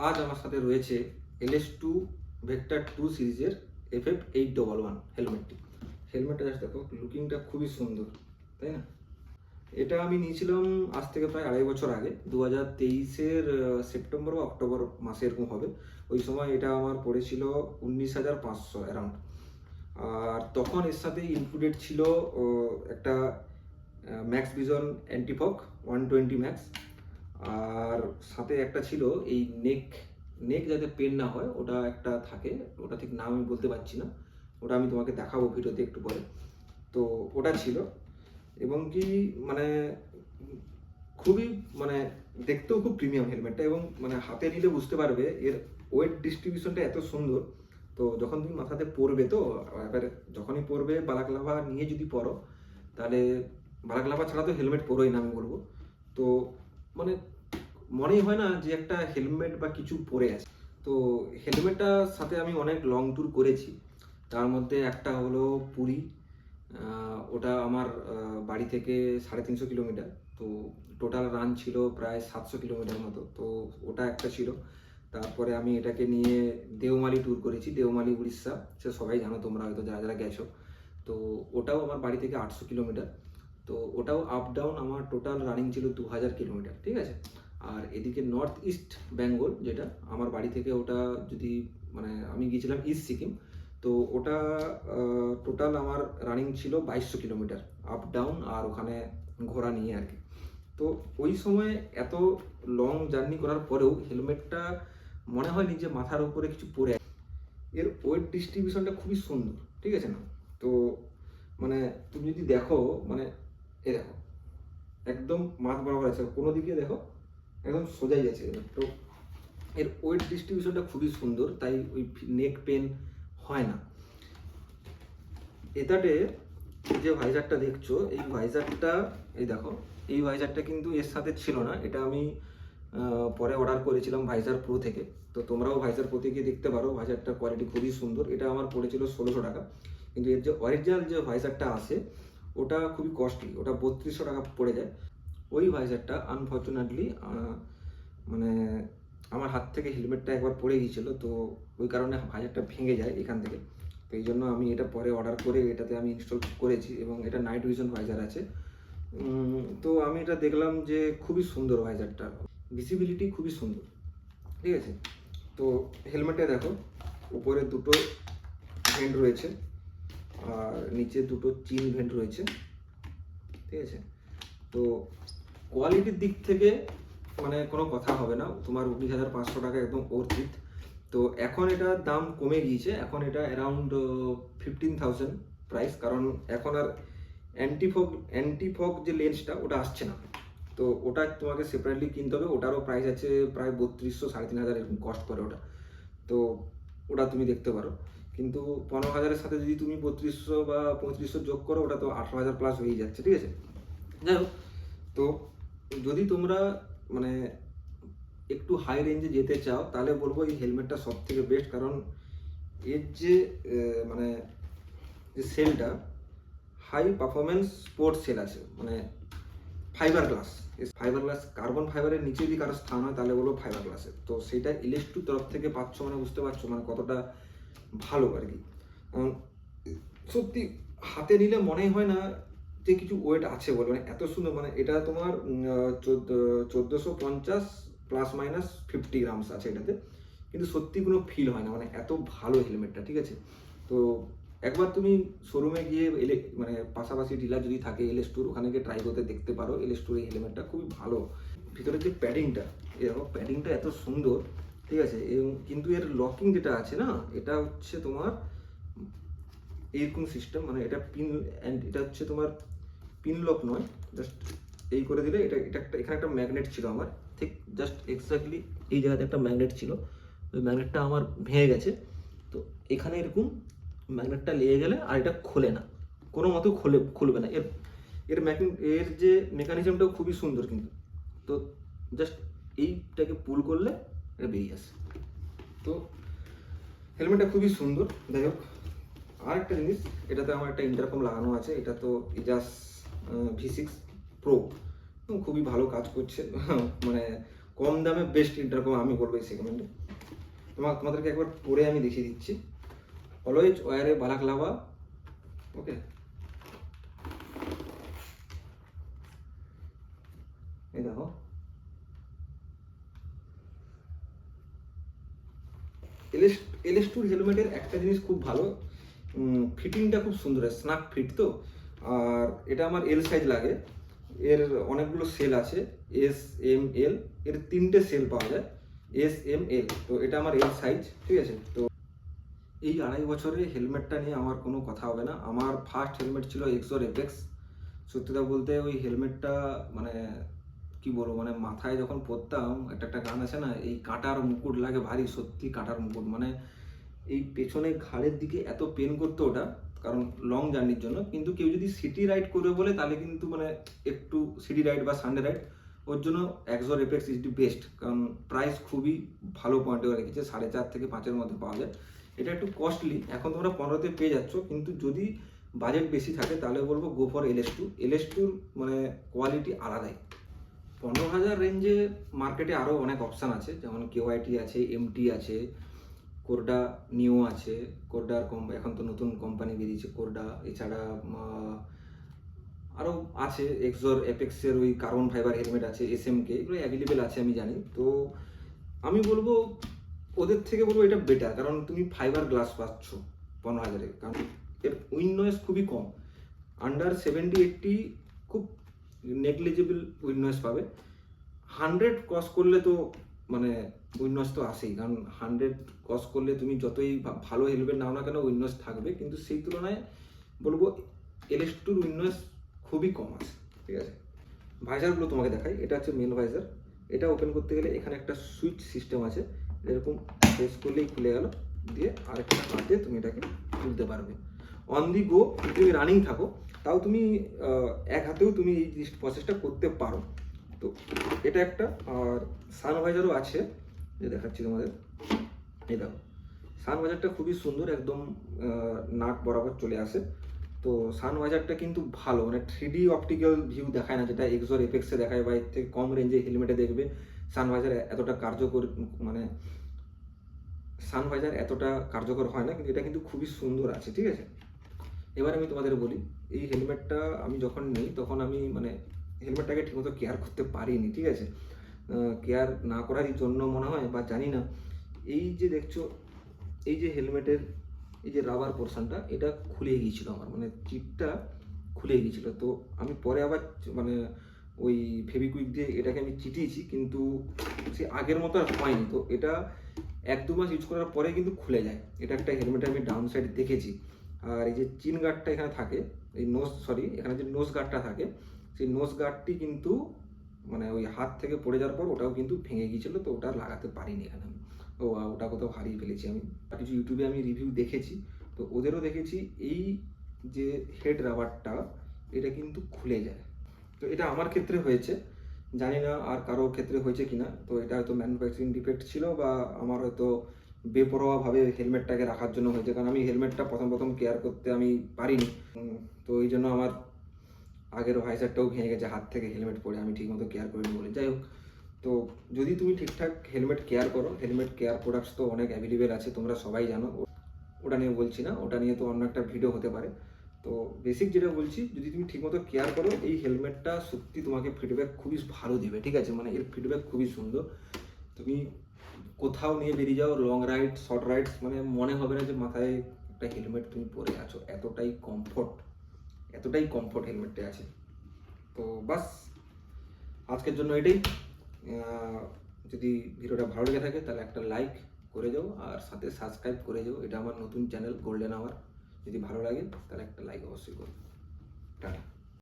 আজ আমার সাথে রয়েছে LS2 ভেক্টর 2 সিরিজের FF811 হেলমেটটি। হেলমেটটা জাস্ট দেখো, লুকিংটা খুবই সুন্দর, তাই না? এটা আমি নিয়েছিলাম আজ থেকে প্রায় 2.5 বছর আগে, 2023-এর সেপ্টেম্বর বা অক্টোবর মাসে এরকম হবে। ওই সময় এটা আমার পড়েছিল 19,500 অ্যারাউন্ড। আর তখন এর সাথে ইনক্লুডেড ছিল একটা ম্যাক্স ভিজন অ্যান্টিফগ 120 ম্যাক্স, আর সাথে একটা ছিল এই নেক যাতে পেন না হয় ওটা একটা থাকে, ওটা ঠিক নাম আমি বলতে পারছি না, ওটা আমি তোমাকে দেখাবো ভিডিওতে একটু পরে। তো ওটা ছিল, এবং কি মানে খুবই মানে দেখতেও খুব প্রিমিয়াম হেলমেটটা, এবং মানে হাতে নিলে বুঝতে পারবে এর ওয়েট ডিস্ট্রিবিউশনটা এত সুন্দর। তো যখন তুমি মাথাতে পরবে, তো এবার যখনই পরবে বালাক্লাভা নিয়ে যদি পরো, তাহলে বালাক্লাভা ছাড়া তো হেলমেট পরোই না আমি বলবো। তো মানে মনেই হয় না যে একটা হেলমেট বা কিছু পরে আছে। তো হেলমেটটার সাথে আমি অনেক লং ট্যুর করেছি, তার মধ্যে একটা হলো পুরী। ওটা আমার বাড়ি থেকে 350 কিলোমিটার। তো টোটাল রান ছিল প্রায় 700 কিলোমিটার মতো, তো ওটা একটা ছিল। তারপরে আমি এটাকে নিয়ে দেওমালি ট্যুর করেছি, দেওমালি উড়িষ্যা, সে সবাই জানো তোমরা হয়তো যারা যারা গেছো। তো ওটাও আমার বাড়ি থেকে 800 কিলোমিটার। তো ওটাও আপ ডাউন আমার টোটাল রানিং ছিল 2000 কিলোমিটার, ঠিক আছে। আর এদিকে নর্থ ইস্ট বেঙ্গল, যেটা আমার বাড়ি থেকে, ওটা যদি মানে আমি গিয়েছিলাম ইস্ট সিকিম, তো ওটা টোটাল আমার রানিং ছিল 2200 কিলোমিটার আপ ডাউন, আর ওখানে ঘোরা নিয়ে আর কি। তো ওই সময় এত লং জার্নি করার পরেও হেলমেটটা মনে হয়নি যে মাথার উপরে কিছু পরে আছে। এর ওয়েট ডিস্ট্রিবিউশনটা খুবই সুন্দর, ঠিক আছে না? তো মানে তুমি যদি দেখো, মানে এ দেখো একদম মাথ বরাবর আছে, কোনো দিকে দেখো একদম সোজাই আছে। তো এর ওয়েট ডিস্ট্রিবিউশনটা খুবই সুন্দর, তাই ওই নেক পেন হয় না। এটাতে যে ভাইজারটা দেখছো, এই ভাইজারটা, এই দেখো, এই ভাইজারটা কিন্তু এর সাথে ছিল না, এটা আমি পরে অর্ডার করেছিলাম ভাইজার প্রো থেকে। তো তোমরাও ভাইজার প্রো থেকে দেখতে পারো, ভাইজারটার কোয়ালিটি খুবই সুন্দর। এটা আমার পড়েছিল 1600 টাকা, কিন্তু এর যে অরিজিনাল যে ভাইজারটা আছে ওটা খুবই কস্টলি, ওটা 3200 টাকা পড়ে যায়। ওই ভাইজারটা আনফর্চুনেটলি মানে আমার হাত থেকে হেলমেটটা একবার পড়ে গিয়েছিল, তো ওই কারণে ভাইজারটা ভেঙে যায় এখান থেকে। তো এই জন্য আমি এটা পরে অর্ডার করে এটাতে আমি ইনস্টল করেছি, এবং এটা নাইট ভিশন ভাইজার আছে। তো আমি এটা দেখলাম যে খুবই সুন্দর ভাইজারটা, ভিজিবিলিটি খুবই সুন্দর, ঠিক আছে। তো হেলমেটে দেখো উপরে দুটো ভেন্ট রয়েছে, আর নিচে দুটো চিন ভেন্ট রয়েছে, ঠিক আছে। তো কোয়ালিটির দিক থেকে মানে কোনো কথা হবে না, তোমার 19,500 টাকা একদম অর্থিত। তো এখন এটার দাম কমে গিয়েছে, এখন এটা অ্যারাউন্ড 15,000 প্রাইস, কারণ এখন আর অ্যান্টিফগ যে লেন্সটা ওটা আসছে না। তো ওটা তোমাকে সেপারেটলি কিনতে হবে, ওটারও প্রাইস আছে প্রায় 3200, 3,500 এরকম কস্ট করে ওটা। তো ওটা তুমি দেখতে পারো, কিন্তু 15,000-এর সাথে যদি তুমি 3200 বা 3500 যোগ করো, ওটা তো 18,000 প্লাস হয়ে যাচ্ছে, ঠিক আছে। যাই হোক, তো যদি তোমরা মানে একটু হাই রেঞ্জে যেতে চাও, তাহলে বলবো এই হেলমেটটা সব থেকে বেস্ট, কারণ এর যে মানে যে সেলটা হাই পারফরমেন্স স্পোর্টস সেল আছে, মানে fibre glass, fibre glass, carbon ফাইবারের নিচে যদি কারো স্থান হয় তাহলে বলবো ফাইবার গ্লাসের। তো সেটা LS2 তরফ থেকে পাচ্ছ, মানে বুঝতে পারছো মানে কতটা ভালো আর কি। সত্যি হাতে নিলে মনে হয় না যে কিছু ওয়েট আছে বলে, মানে এত সুন্দর। মানে এটা তোমার 1450 প্লাস মাইনাস 50 গ্রামস আছে এটাতে, কিন্তু সত্যি কোনো ফিল হয় না, মানে এত ভালো হেলমেটটা, ঠিক আছে। তো একবার তুমি শোরুমে গিয়ে মানে পাশাপাশি ডিলার যদি থাকে LS2, ওখানে গিয়ে ট্রাই করতে দেখতে পারো। LS2 এই হেলমেটটা খুবই ভালো। ভিতরে যে প্যাডিংটা, এরকম প্যাডিংটা এত সুন্দর, ঠিক আছে। এবং কিন্তু এর লকিং যেটা আছে না, এটা হচ্ছে তোমার এইরকম সিস্টেম, মানে এটা পিন অ্যান্ড এটা হচ্ছে তোমার পিন লক নয়, জাস্ট এই করে দিলে এটা এটা একটা, এখানে একটা ম্যাগনেট ছিল আমার, ঠিক জাস্ট এক্স্যাক্টলি এই জায়গাতে একটা ম্যাগনেট ছিল, ওই ম্যাগনেটটা আমার ভেঙে গেছে। তো এখানে এরকম ম্যাগনেটটা লেগে গেলে আর এটা খোলে না, কোনো মতো খুলবে না। এর এর এর যে মেকানিজমটাও খুবই সুন্দর কিন্তু। তো জাস্ট এইটাকে পুল করলে এটা বেরিয়ে আসে। তো হেলমেটটা খুবই সুন্দর। যাই হোক, আর একটা জিনিস, এটাতে আমার একটা ইন্টারকম লাগানো আছে, এটা তো ইজাস V6 Pro, খুবই ভালো কাজ করছে। মানে কম দামে বেস্ট ইন্টারকম আমি বলবো এই সেগমেন্টে। তোমাদেরকে একবার পরে আমি দেখিয়ে দিচ্ছি। অলওয়েজ ওয়ারে বালাক্লাভা, ওকে। এই দেখো, LS2 হেলমেটের একটা জিনিস খুব ভালো, ফিটিংটা খুব সুন্দর, স্নাক ফিট তো। আর এটা আমার এল সাইজ লাগে, এর অনেকগুলো সেল আছে, S, M, L, এর 3টে সেল পাওয়া যায়, S, M, L। তো এটা আমার এল সাইজ, ঠিক আছে। তো এই 2.5 বছরে হেলমেটটা নিয়ে আমার কোনো কথা হবে না। আমার ফার্স্ট হেলমেট ছিল এক্সোর এপেক্স। সত্যিটা বলতে ওই হেলমেটটা মানে কি বলবো, মানে মাথায় যখন পরতাম, একটা গান আছে না, এই কাঁটার মুকুট লাগে ভারী, সত্যি কাঁটার মুকুট, মানে এই পেছনে ঘাড়ের দিকে এত পেন করতো ওটা, কারণ লং জার্নির জন্য। কিন্তু কেউ যদি সিটি রাইড করবে বলে, তাহলে কিন্তু মানে একটু সিটি রাইড বা সানডে রাইড, ওর জন্য XOR apex is the best, কারণ প্রাইস খুবই ভালো পয়েন্টে রেখেছে, 4.5 থেকে 5-এর মধ্যে পাওয়া যায়। এটা একটু কস্টলি, এখন তোমরা 15তে পেয়ে যাচ্ছ, কিন্তু যদি বাজেট বেশি থাকে তাহলে বলবো গো ফর LS2 মানে কোয়ালিটি আলাদাই। 15,000 রেঞ্জে মার্কেটে আরও অনেক অপশান আছে, যেমন KYT আছে, MT আছে, কোরডা নিও আছে, কোরডার এখন তো নতুন কোম্পানি বেরিয়েছে কোরডা, এছাড়া আরও আছে এক্সোর এপেক্সের ওই কার্বন ফাইবার হেলমেট আছে, SMK, এগুলো অ্যাভেলেবেল আছে আমি জানি। তো আমি বলবো ওদের থেকে বলবো এটা বেটার, কারণ তুমি ফাইবার গ্লাস পাচ্ছ 15,000-এ, কারণ এর উইন্ড নয়েজ খুবই কম, আন্ডার 70-80 খুব নেগলিজেবল উইন্ড নয়েজ পাবে। 100 ক্রস করলে তো মানে উইন্ড নয়েজ তো আসেই, কারণ 100 ক্রস করলে তুমি যতই ভালো হেলমেট নাও না কেন উইন্ড নয়েজ থাকবে, কিন্তু সেই তুলনায় বলবো LS2-র উইন্ড নয়েজ খুবই কম আছে, ঠিক আছে। ভাইজারগুলো তোমাকে দেখাই, এটা হচ্ছে মেন ভাইজার। এটা ওপেন করতে গেলে এখানে একটা সুইচ সিস্টেম আছে, এরকম প্রেস করলেই খুলে গেল, দিয়ে আরেকটা হাতে তুমি এটাকে তুলতে পারবে। অন দি গো তুমি রানিং থাকো, তাও তুমি এক হাতেও তুমি এই প্রসেসটা করতে পারো। তো এটা একটা। আর সানভাইজারও আছে, যে দেখাচ্ছি তোমাদের, এই দেখো সানভাইজারটা খুবই সুন্দর, একদম নাক বরাবর চলে আসে। তো সানভাইজারটা কিন্তু ভালো, মানে 3D অপটিক্যাল ভিউ দেখায় না, যেটা এক্সোর এপেক্সে দেখায় বা এর থেকে কম রেঞ্জে হেলমেটে দেখবে সানভাইজার এতটা কার্যকর, মানে সানভাইজার এতটা কার্যকর হয় না, কিন্তু এটা কিন্তু খুবই সুন্দর আছে, ঠিক আছে। এবার আমি তোমাদের বলি, এই হেলমেটটা আমি যখন নিই তখন আমি মানে হেলমেটটাকে ঠিকমতো কেয়ার করতে পারিনি, ঠিক আছে। কেয়ার না করারই জন্য মনে হয়, বা জানি না, এই যে দেখছো এই যে হেলমেটের এই যে রাবার পোর্শনটা, এটা খুলে গিয়েছিল আমার, মানে চিপটা খুলে গিয়েছিল। তো আমি পরে আবার মানে ওই ফেভিকুইক দিয়ে এটাকে আমি চিটিয়েছি, কিন্তু সে আগের মতো আর হয়নি। তো এটা 1-2 মাস ইউজ করার পরে কিন্তু খুলে যায়। এটা একটা হেলমেটে আমি ডাউন সাইড দেখেছি। আর এই যে চিন গার্ডটা এখানে থাকে, এই এখানে যে নোজ গার্ডটা থাকে, সেই নোজ গার্ডটি কিন্তু মানে ওই হাত থেকে পড়ে যাওয়ার পর ওটাও কিন্তু ভেঙে গিয়েছিলো, তো ওটা লাগাতে পারিনি এখানে আমি। ওটা কোথাও হারিয়ে ফেলেছি আমি। আর কিছু ইউটিউবে আমি রিভিউ দেখেছি, তো ওদেরও দেখেছি এই যে হেড রাবারটা, এটা কিন্তু খুলে যায়। তো এটা আমার ক্ষেত্রে হয়েছে, জানি না আর কারো ক্ষেত্রে হয়েছে কিনা। তো এটা হয়তো ম্যানুফ্যাকচারিং ডিফেক্ট ছিল, বা আমার হয়তো বেপরোয়াভাবে হেলমেটটাকে রাখার জন্য হয়েছে, কারণ আমি হেলমেটটা প্রথম কেয়ার করতে আমি পারিনি। তো এই জন্য আমার আগের ভাইজারটাও ভেঙে গেছে হাত থেকে হেলমেট পরে, আমি ঠিকমতো কেয়ার করিনি বলে। যাই হোক, তো যদি তুমি ঠিকঠাক হেলমেট কেয়ার করো, হেলমেট কেয়ার প্রোডাক্টস তো অনেক অ্যাভেলেবেল আছে, তোমরা সবাই জানো, ওটা নিয়ে বলছি না, ওটা নিয়ে তো অন্য একটা ভিডিও হতে পারে। তো বেসিক যেটা বলছি, যদি তুমি ঠিকমতো কেয়ার করো, এই হেলমেটটা সত্যি তোমাকে ফিডব্যাক খুবই ভালো দেবে, ঠিক আছে। মানে এর ফিডব্যাক খুবই সুন্দর। তুমি কোথাও নিয়ে বেরিয়ে যাও, লং রাইড, শর্ট রাইডস, মানে মনে হবে না যে মাথায় একটা হেলমেট তুমি পরে আছো, এতটাই কমফোর্ট হেলমেটটা আছে। তো বাস, আজকের জন্য এটাই। যদি ভিডিওটা ভালো লেগে থাকে তাহলে একটা লাইক করে যাও, আর সাথে সাবস্ক্রাইব করে যাও। এটা আমার নতুন চ্যানেল গোল্ডেন আওয়ার। যদি ভালো লাগে তাহলে একটা লাইক অবশ্যই করো। টাটা।